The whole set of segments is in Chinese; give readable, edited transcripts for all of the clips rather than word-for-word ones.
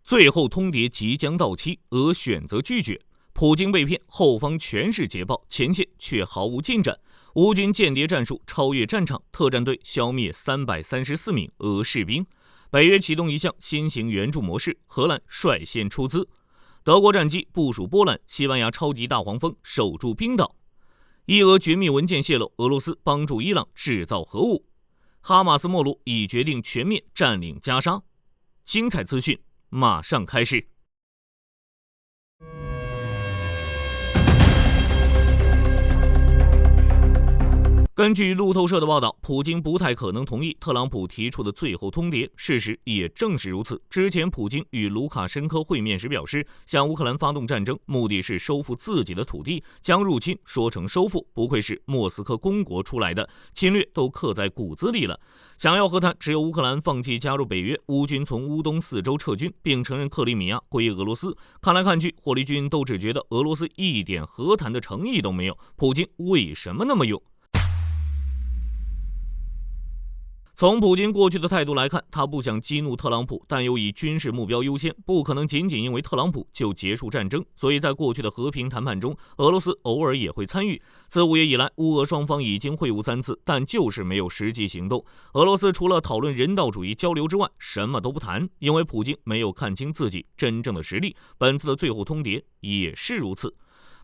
最后通牒即将到期，俄选择拒绝。普京被骗，后方全是捷报，前线却毫无进展。乌军间谍战术超越战场，特战队消灭334名俄士兵。北约启动一项新型援助模式，荷兰率先出资。德国战机部署波兰，西班牙超级大黄蜂守住冰岛。伊俄绝密文件泄露，俄罗斯帮助伊朗制造核武。哈马斯末路已决定全面占领加沙。精彩资讯马上开始。根据路透社的报道，普京不太可能同意特朗普提出的最后通牒。事实也正是如此。之前普京与卢卡申科会面时表示，向乌克兰发动战争，目的是收复自己的土地，将入侵说成收复，不愧是莫斯科公国出来的，侵略都刻在骨子里了。想要和谈，只有乌克兰放弃加入北约，乌军从乌东4州撤军，并承认克里米亚归俄罗斯。看来看去，火力军都只觉得俄罗斯一点和谈的诚意都没有，普京为什么那么勇？从普京过去的态度来看，他不想激怒特朗普，但又以军事目标优先，不可能仅仅因为特朗普就结束战争。所以在过去的和平谈判中，俄罗斯偶尔也会参与。自5月以来，乌俄双方已经会晤3次，但就是没有实际行动。俄罗斯除了讨论人道主义交流之外，什么都不谈，因为普京没有看清自己真正的实力。本次的最后通牒也是如此。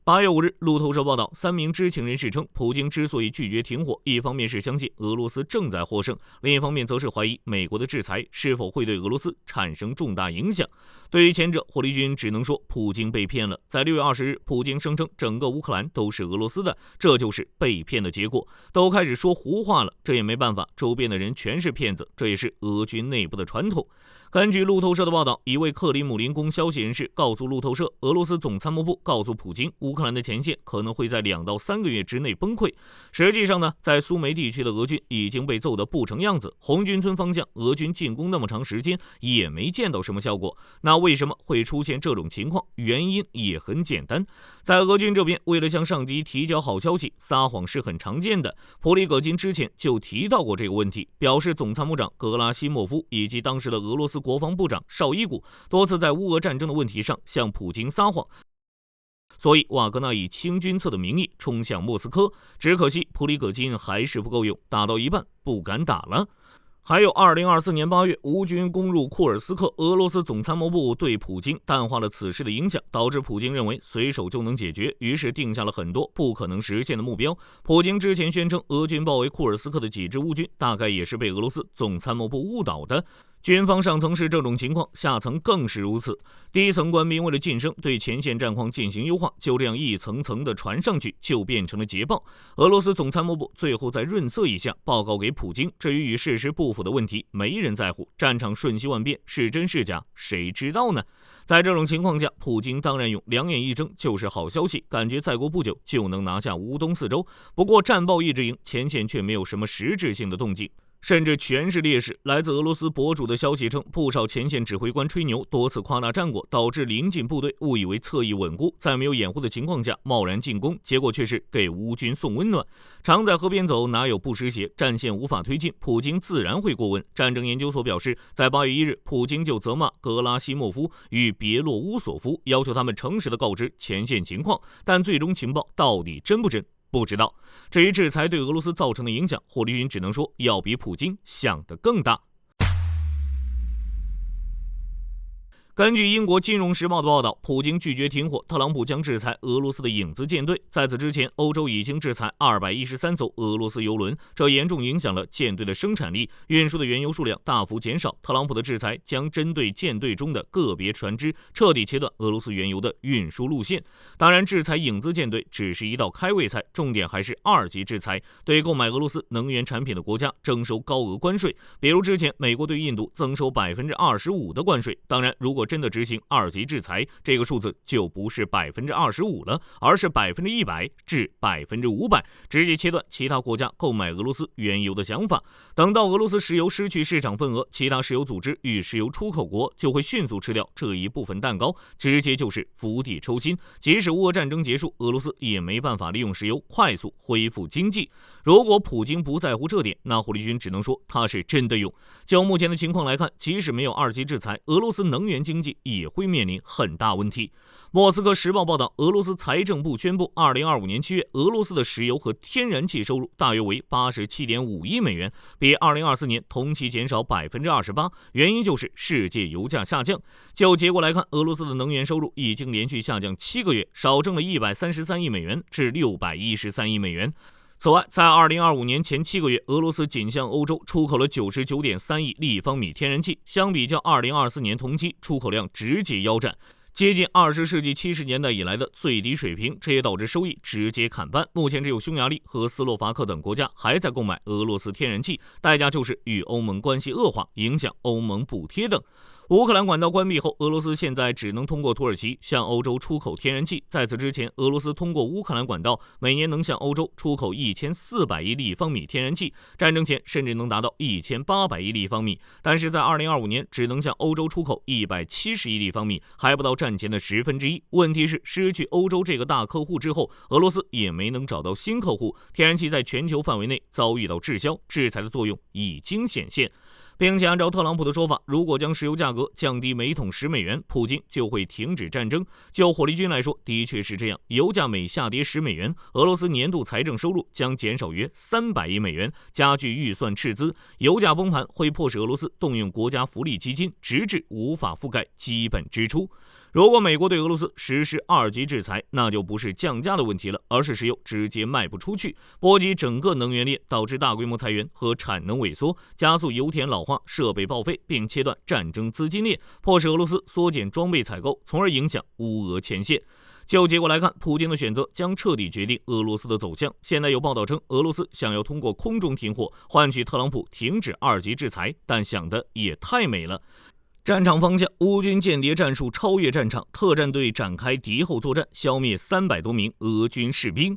8月5日，路透社报道，3名知情人士称，普京之所以拒绝停火，一方面是相信俄罗斯正在获胜，另一方面则是怀疑美国的制裁是否会对俄罗斯产生重大影响。对于前者，火力军只能说普京被骗了。在6月20日，普京声称整个乌克兰都是俄罗斯的，这就是被骗的结果，都开始说胡话了。这也没办法，周边的人全是骗子，这也是俄军内部的传统。根据路透社的报道，一位克里姆林宫消息人士告诉路透社，俄罗斯总参谋部告诉普京，乌克兰的前线可能会在2到3个月之内崩溃。实际上呢，在苏梅地区的俄军已经被揍得不成样子，红军村方向俄军进攻那么长时间也没见到什么效果。那为什么会出现这种情况？原因也很简单，在俄军这边，为了向上级提交好消息，撒谎是很常见的。普里戈金之前就提到过这个问题，表示总参谋长格拉西莫夫以及当时的俄罗斯国防部长绍伊古多次在乌俄战争的问题上向普京撒谎。所以瓦格纳以清君侧的名义冲向莫斯科，只可惜普里戈金还是不够用，打到一半不敢打了。还有2024年8月，乌军攻入库尔斯克，俄罗斯总参谋部对普京淡化了此事的影响，导致普京认为随手就能解决，于是定下了很多不可能实现的目标。普京之前宣称俄军包围库尔斯克的几支乌军，大概也是被俄罗斯总参谋部误导的。军方上层是这种情况，下层更是如此。低层官兵为了晋升，对前线战况进行优化，就这样一层层的传上去，就变成了捷报。俄罗斯总参谋部最后再润色一下，报告给普京。至于与事实不符的问题，没人在乎。战场瞬息万变，是真是假，谁知道呢？在这种情况下，普京当然用两眼一睁就是好消息，感觉再过不久就能拿下乌东4州。不过战报一直赢，前线却没有什么实质性的动静。甚至全是劣势。来自俄罗斯博主的消息称，不少前线指挥官吹牛，多次夸大战果，导致临近部队误以为侧翼稳固，在没有掩护的情况下贸然进攻，结果却是给乌军送温暖。常在河边走，哪有不湿鞋？战线无法推进，普京自然会过问。战争研究所表示，在8月1日，普京就责骂格拉西莫夫与别洛乌索夫，要求他们诚实的告知前线情况，但最终情报到底真不真？不知道。至于制裁对俄罗斯造成的影响，火力军只能说要比普京想得更大。根据英国金融时报的报道，普京拒绝停火，特朗普将制裁俄罗斯的影子舰队。在此之前，欧洲已经制裁213艘俄罗斯油轮，这严重影响了舰队的生产力，运输的原油数量大幅减少。特朗普的制裁将针对舰队中的个别船只，彻底切断俄罗斯原油的运输路线。当然，制裁影子舰队只是一道开胃菜，重点还是2级制裁，对购买俄罗斯能源产品的国家征收高额关税，比如之前美国对印度增收25%的关税。当然，如果真的执行2级制裁，这个数字就不是25%了，而是100%至500%，直接切断其他国家购买俄罗斯原油的想法。等到俄罗斯石油失去市场份额，其他石油组织与石油出口国就会迅速吃掉这一部分蛋糕，直接就是釜底抽薪。即使乌俄战争结束，俄罗斯也没办法利用石油快速恢复经济。如果普京不在乎这点，那火力军只能说他是真的勇。就目前的情况来看，即使没有2级制裁，俄罗斯能源经济经济也会面临很大问题。莫斯科时报报道，俄罗斯财政部宣布，2025年7月，俄罗斯的石油和天然气收入大约为87.5亿美元，比2024年同期减少28%，原因就是世界油价下降。就结果来看，俄罗斯的能源收入已经连续下降7个月，少挣了133亿美元至613亿美元。此外，在2025年前7个月，俄罗斯仅向欧洲出口了99.3亿立方米天然气，相比较2024年同期，出口量直接腰斩，接近20世纪70年代以来的最低水平，这也导致收益直接砍半。目前只有匈牙利和斯洛伐克等国家还在购买俄罗斯天然气，代价就是与欧盟关系恶化，影响欧盟补贴等。乌克兰管道关闭后，俄罗斯现在只能通过土耳其向欧洲出口天然气。在此之前，俄罗斯通过乌克兰管道每年能向欧洲出口1400亿立方米天然气，战争前甚至能达到1800亿立方米。但是在2025年，只能向欧洲出口170亿立方米，还不到战前的1/10。问题是，失去欧洲这个大客户之后，俄罗斯也没能找到新客户，天然气在全球范围内遭遇到滞销，制裁的作用已经显现。并且按照特朗普的说法，如果将石油价格降低每桶10美元，普京就会停止战争。就火力军来说，的确是这样，油价每下跌10美元，俄罗斯年度财政收入将减少约300亿美元，加剧预算赤字。油价崩盘会迫使俄罗斯动用国家福利基金，直至无法覆盖基本支出。如果美国对俄罗斯实施2级制裁，那就不是降价的问题了，而是石油直接卖不出去，波及整个能源链，导致大规模裁员和产能萎缩，加速油田老化、设备报废，并切断战争资金链，迫使俄罗斯缩减装备采购，从而影响乌俄前线。就结果来看，普京的选择将彻底决定俄罗斯的走向。现在有报道称，俄罗斯想要通过空中停火换取特朗普停止2级制裁，但想的也太美了。战场方向，乌军间谍战术超越战场，特战队展开敌后作战，消灭300多名俄军士兵。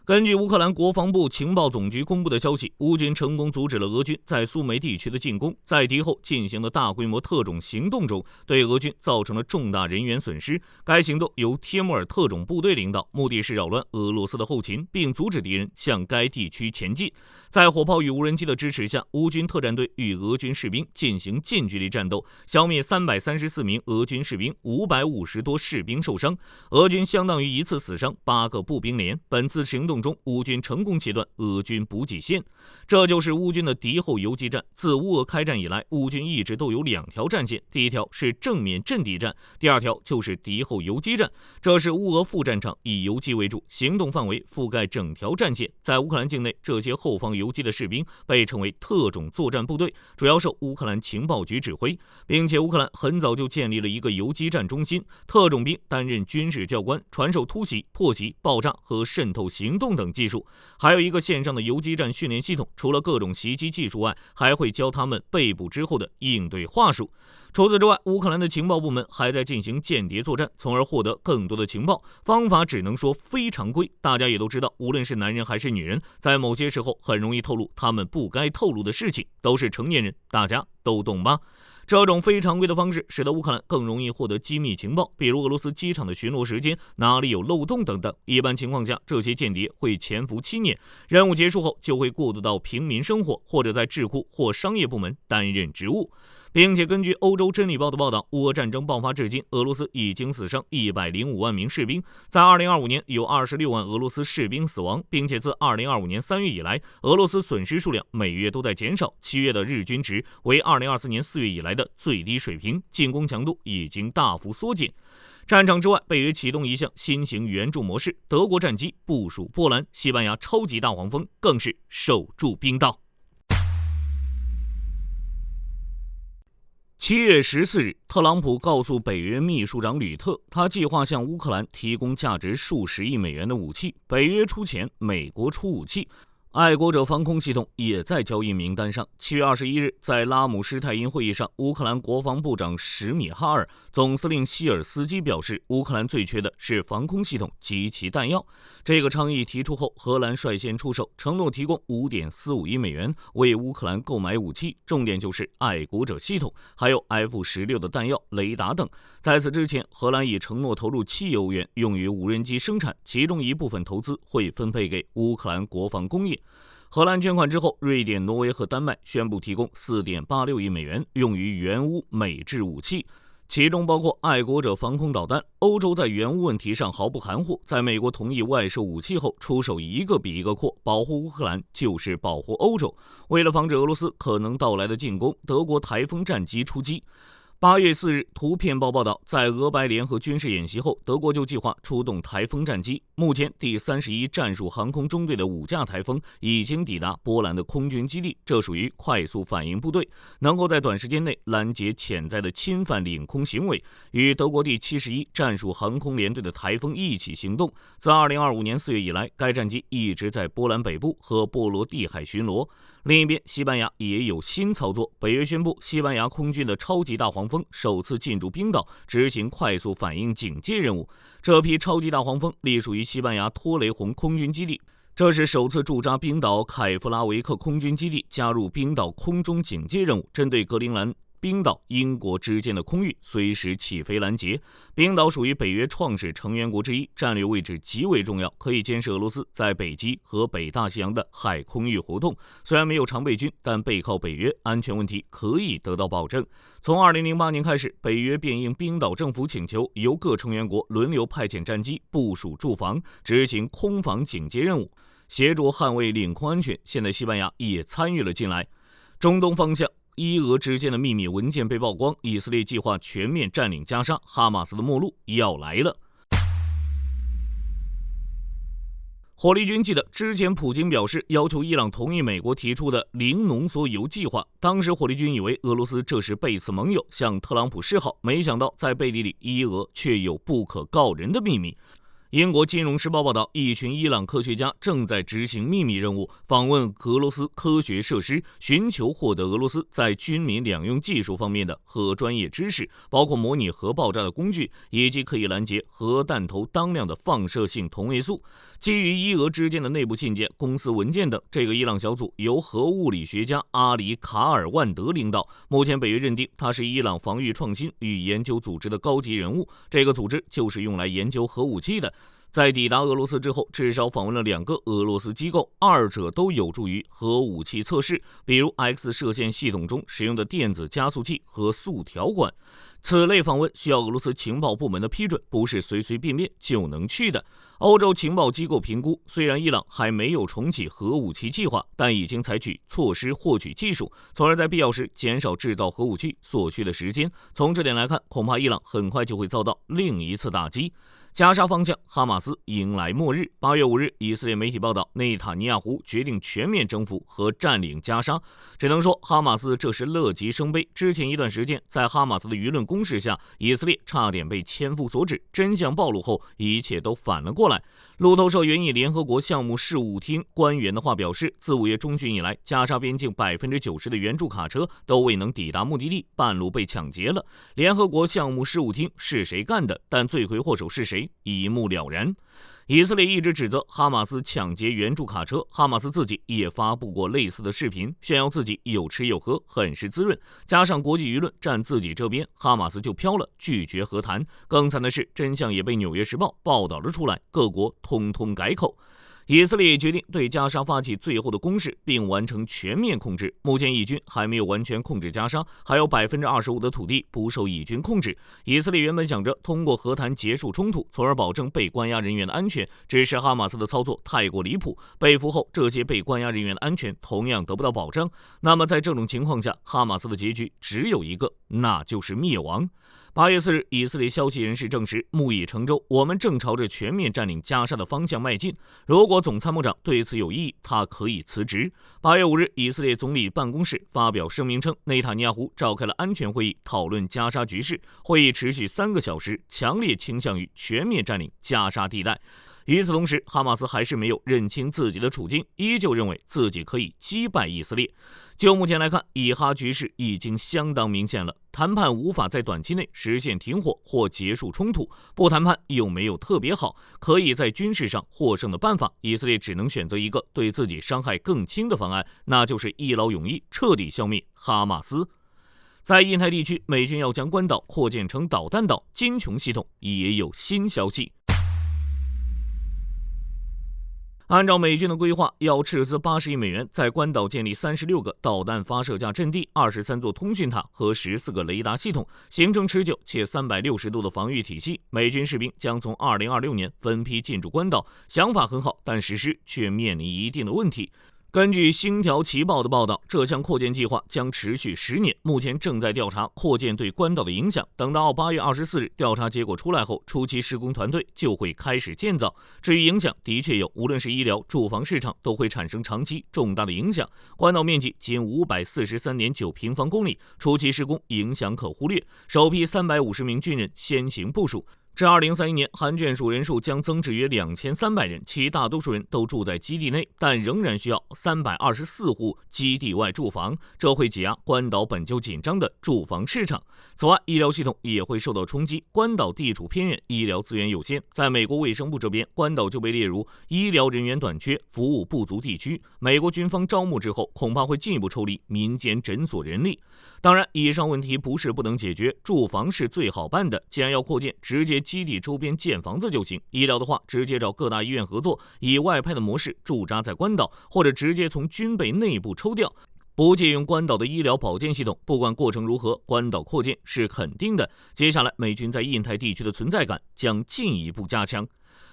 根据乌克兰国防部情报总局公布的消息，乌军成功阻止了俄军在苏梅地区的进攻，在敌后进行的大规模特种行动中，对俄军造成了重大人员损失。该行动由帖木儿特种部队领导，目的是扰乱俄罗斯的后勤，并阻止敌人向该地区前进。在火炮与无人机的支持下，乌军特战队与俄军士兵进行近距离战斗，消灭334名俄军士兵，550多士兵受伤。俄军相当于一次死伤8个步兵连。本次行动中，乌军成功切断俄军补给线，这就是乌军的敌后游击战。自乌俄开战以来，乌军一直都有2条战线，第一条是正面阵地战，第二条就是敌后游击战。这是乌俄副战场，以游击为主，行动范围覆盖整条战线。在乌克兰境内，这些后方游击的士兵被称为特种作战部队，主要受乌克兰情报局指挥，并且乌克兰很早就建立了一个游击战中心，特种兵担任军事教官，传授突袭、破袭、爆炸和渗透行动等技术，还有一个线上的游击战训练系统，除了各种袭击技术外，还会教他们被捕之后的应对话术。除此之外，乌克兰的情报部门还在进行间谍作战，从而获得更多的情报，方法只能说非常规。大家也都知道，无论是男人还是女人，在某些时候很容易透露他们不该透露的事情，都是成年人，大家都懂吧？这种非常规的方式使得乌克兰更容易获得机密情报，比如俄罗斯机场的巡逻时间哪里有漏洞等等。一般情况下，这些间谍会潜伏7年，任务结束后就会过渡到平民生活，或者在智库或商业部门担任职务。并且根据欧洲真理报的报道，乌俄战争爆发至今，俄罗斯已经死伤105万名士兵。在2025年，有26万俄罗斯士兵死亡，并且自2025年3月以来，俄罗斯损失数量每月都在减少。7月的日均值为2024年4月以来的最低水平，进攻强度已经大幅缩减。战场之外，北约启动一项新型援助模式，德国战机部署波兰，西班牙超级大黄蜂更是守住冰道。7月14日，特朗普告诉北约秘书长吕特，他计划向乌克兰提供价值数十亿美元的武器，北约出钱，美国出武器。爱国者防空系统也在交易名单上。7月21日，在拉姆施泰因会议上，乌克兰国防部长史米哈尔、总司令希尔斯基表示，乌克兰最缺的是防空系统及其弹药。这个倡议提出后，荷兰率先出手，承诺提供5.45亿美元为乌克兰购买武器，重点就是爱国者系统，还有 F-16的弹药、雷达等。在此之前，荷兰已承诺投入7亿欧元用于无人机生产，其中一部分投资会分配给乌克兰国防工业。荷兰捐款之后，瑞典、挪威和丹麦宣布提供4.86亿美元用于援乌美制武器，其中包括爱国者防空导弹。欧洲在援乌问题上毫不含糊，在美国同意外售武器后，出手一个比一个阔，保护乌克兰就是保护欧洲。为了防止俄罗斯可能到来的进攻，德国台风战机出击。8月4日，图片报道，在俄白联合军事演习后，德国就计划出动台风战机。目前，第31战术航空中队的5架台风已经抵达波兰的空军基地，这属于快速反应部队，能够在短时间内拦截潜在的侵犯领空行为，与德国第71战术航空联队的台风一起行动。自2025年4月以来，该战机一直在波兰北部和波罗的海巡逻。另一边，西班牙也有新操作。北约宣布，西班牙空军的超级大黄蜂首次进驻冰岛，执行快速反应警戒任务。这批超级大黄蜂隶属于西班牙托雷洪空军基地，这是首次驻扎冰岛凯夫拉维克空军基地加入冰岛空中警戒任务，针对格陵兰、冰岛、英国之间的空域随时起飞拦截。冰岛属于北约创始成员国之一，战略位置极为重要，可以监视俄罗斯在北极和北大西洋的海空域活动。虽然没有常备军，但背靠北约，安全问题可以得到保证。从2008年开始，北约便应冰岛政府请求，由各成员国轮流派遣战机部署驻防，执行空防警戒任务，协助捍卫领空安全。现在西班牙也参与了进来。中东方向，伊俄之间的秘密文件被曝光，以色列计划全面占领加沙，哈马斯的末路要来了。火力军记得之前普京表示要求伊朗同意美国提出的零浓缩铀计划，当时火力军以为俄罗斯这是背刺盟友，向特朗普示好，没想到在背地里伊俄却有不可告人的秘密。英国金融时报报道，一群伊朗科学家正在执行秘密任务，访问俄罗斯科学设施，寻求获得俄罗斯在军民两用技术方面的核专业知识，包括模拟核爆炸的工具，以及可以拦截核弹头当量的放射性同位素。基于伊俄之间的内部信件、公司文件等，这个伊朗小组由核物理学家阿里卡尔万德领导。目前北约认定他是伊朗防御创新与研究组织的高级人物，这个组织就是用来研究核武器的。在抵达俄罗斯之后，至少访问了2个俄罗斯机构，二者都有助于核武器测试，比如 X 射线系统中使用的电子加速器和速条管。此类访问需要俄罗斯情报部门的批准，不是随随便便就能去的。欧洲情报机构评估，虽然伊朗还没有重启核武器计划，但已经采取措施获取技术，从而在必要时减少制造核武器所需的时间。从这点来看，恐怕伊朗很快就会遭到另一次打击。加沙方向，哈马斯迎来末日。8月5日，以色列媒体报道，内塔尼亚胡决定全面征服和占领加沙。只能说，哈马斯这是乐极生悲。之前一段时间，在哈马斯的舆论攻势下，以色列差点被千夫所指。真相暴露后，一切都反了过来。路透社援引联合国项目事务厅官员的话表示，自5月中旬以来，加沙边境90%的援助卡车都未能抵达目的地，半路被抢劫了。联合国项目事务厅是谁干的？但罪魁祸首是谁？一目了然。以色列一直指责哈马斯抢劫援助卡车，哈马斯自己也发布过类似的视频，炫耀自己有吃有喝，很是滋润。加上国际舆论站自己这边，哈马斯就飘了，拒绝和谈。更惨的是，真相也被《纽约时报》报道了出来，各国通通改口。以色列也决定对加沙发起最后的攻势，并完成全面控制。目前以军还没有完全控制加沙，还有25%的土地不受以军控制。以色列原本想着通过和谈结束冲突，从而保证被关押人员的安全，只是哈马斯的操作太过离谱，被俘后这些被关押人员的安全同样得不到保障。那么在这种情况下，哈马斯的结局只有一个，那就是灭亡。8月4日，以色列消息人士证实，木已成舟，我们正朝着全面占领加沙的方向迈进。如果总参谋长对此有异议，他可以辞职。8月5日，以色列总理办公室发表声明称，内塔尼亚胡召开了安全会议，讨论加沙局势。会议持续3个小时，强烈倾向于全面占领加沙地带。与此同时，哈马斯还是没有认清自己的处境，依旧认为自己可以击败以色列。就目前来看，以哈局势已经相当明显了，谈判无法在短期内实现停火或结束冲突，不谈判又没有特别好可以在军事上获胜的办法，以色列只能选择一个对自己伤害更轻的方案，那就是一劳永逸，彻底消灭哈马斯。在印太地区，美军要将关岛扩建成导弹岛，金琼系统也有新消息。按照美军的规划，要斥资80亿美元，在关岛建立36个导弹发射架阵地、23座通讯塔和14个雷达系统，形成持久且360度的防御体系。美军士兵将从2026年分批进驻关岛，想法很好，但实施却面临一定的问题。根据《星条旗报》的报道，这项扩建计划将持续10年，目前正在调查扩建对关岛的影响。等到8月24日调查结果出来后，初期施工团队就会开始建造。至于影响，的确有，无论是医疗、住房市场，都会产生长期重大的影响。关岛面积仅543.9平方公里，初期施工影响可忽略。首批350名军人先行部署。至2031年，韩眷属人数将增至约2300人，其大多数人都住在基地内，但仍然需要324户基地外住房，这会挤压关岛本就紧张的住房市场。此外，医疗系统也会受到冲击。关岛地处偏远，医疗资源有限，在美国卫生部这边，关岛就被列入医疗人员短缺、服务不足地区。美国军方招募之后，恐怕会进一步抽离民间诊所人力。当然，以上问题不是不能解决，住房是最好办的。既然要扩建，直接基地周边建房子就行。医疗的话，直接找各大医院合作，以外派的模式驻扎在关岛，或者直接从军备内部抽调，不借用关岛的医疗保健系统。不管过程如何，关岛扩建是肯定的。接下来，美军在印太地区的存在感将进一步加强。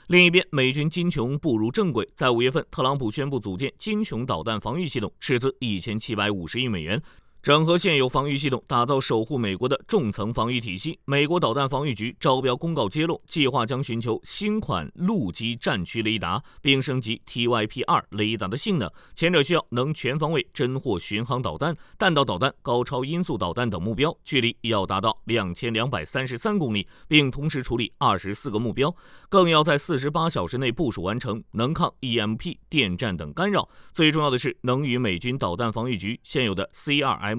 另一边，美军金琼步入正轨，在5月份，特朗普宣布组建金琼导弹防御系统，斥资1750亿美元。整合现有防御系统，打造守护美国的重层防御体系。美国导弹防御局招标公告揭露，计划将寻求新款陆基战区雷达，并升级 TYP-2 雷达的性能。前者需要能全方位侦获巡航导弹、弹道导弹、高超音速导弹等目标，距离要达到2233公里，并同时处理24个目标，更要在48小时内部署完成，能抗 EMP、电战等干扰。最重要的是，能与美军导弹防御局现有的 C2MBC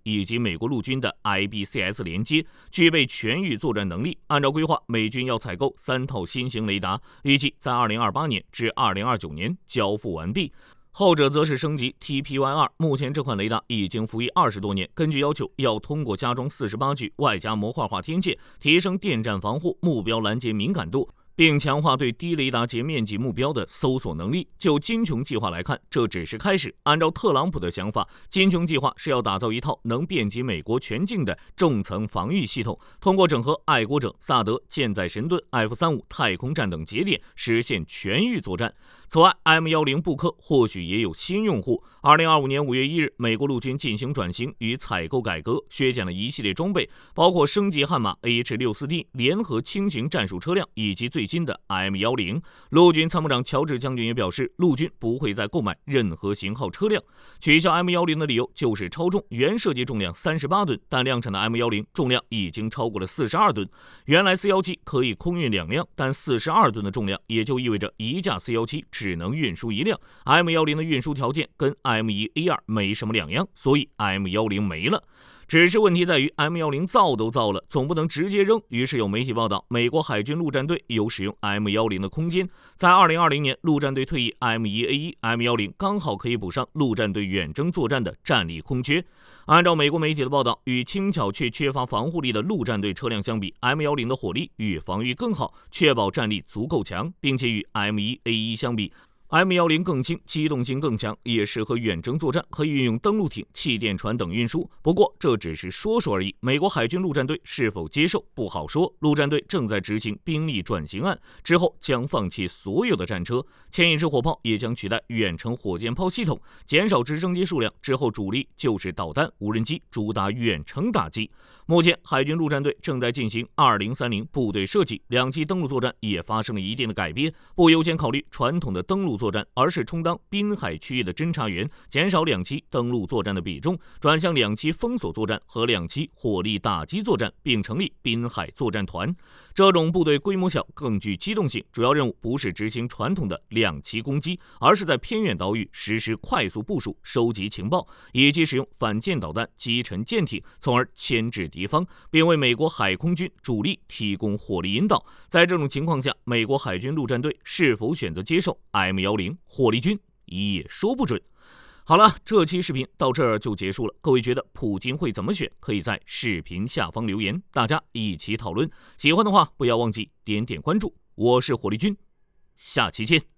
以及美国陆军的 IBCS 连接，具备全域作战能力。按照规划，美军要采购3套新型雷达，预计在2028年至2029年交付完毕。后者则是升级 TPY-2， 目前这款雷达已经服役20多年，根据要求要通过加装48具外加模块化天线，提升电站防护、目标拦截敏感度，并强化对低雷达截面积目标的搜索能力。就金琼计划来看，这只是开始。按照特朗普的想法，金琼计划是要打造一套能遍及美国全境的重层防御系统，通过整合爱国者、萨德、舰载神盾、F-35太空战等节点，实现全域作战。此外 M10 布克或许也有新用户。2025年5月1日，美国陆军进行转型与采购改革，削减了一系列装备，包括升级悍马 AH-64D 联合轻型战术车辆以及最新的 M10。陆军参谋长乔治将军也表示，陆军不会再购买任何型号车辆。取消 M10的理由就是超重，原设计重量38吨，但量产的 M10重量已经超过了42吨。原来 C-17可以空运2辆，但42吨的重量也就意味着一架 C-17只能运输1辆。M10的运输条件跟 M1A2 没什么两样，所以 M10没了。只是问题在于 M10造都造了，总不能直接扔。于是有媒体报道，美国海军陆战队有使用 M10的空间。在2020年，陆战队退役 M1A1，M10刚好可以补上陆战队远征作战的战力空缺。按照美国媒体的报道，与轻巧却缺乏防护力的陆战队车辆相比， M10的火力与防御更好，确保战力足够强，并且与 M1A1相比，M10更轻，机动性更强，也适合远征作战，可以运用登陆艇、气垫船等运输。不过这只是说说而已，美国海军陆战队是否接受不好说。陆战队正在执行兵力转型案，之后将放弃所有的战车，牵引式火炮也将取代远程火箭炮系统，减少直升机数量，之后主力就是导弹、无人机，主打远程打击。目前海军陆战队正在进行2030部队设计，2栖登陆作战也发生了一定的改变，不优先考虑传统的登陆作战，而是充当滨海区域的侦察员，减少2栖登陆作战的比重，转向2栖封锁作战和2栖火力打击作战，并成立滨海作战团。这种部队规模小，更具机动性，主要任务不是执行传统的2栖攻击，而是在偏远岛屿实施快速部署、收集情报，以及使用反舰导弹击沉舰艇，从而牵制敌方，并为美国海空军主力提供火力引导。在这种情况下，美国海军陆战队是否选择接受 M10火力军也说不准。好了，这期视频到这儿就结束了。各位觉得普京会怎么选？可以在视频下方留言，大家一起讨论。喜欢的话，不要忘记点点关注。我是火力军，下期见。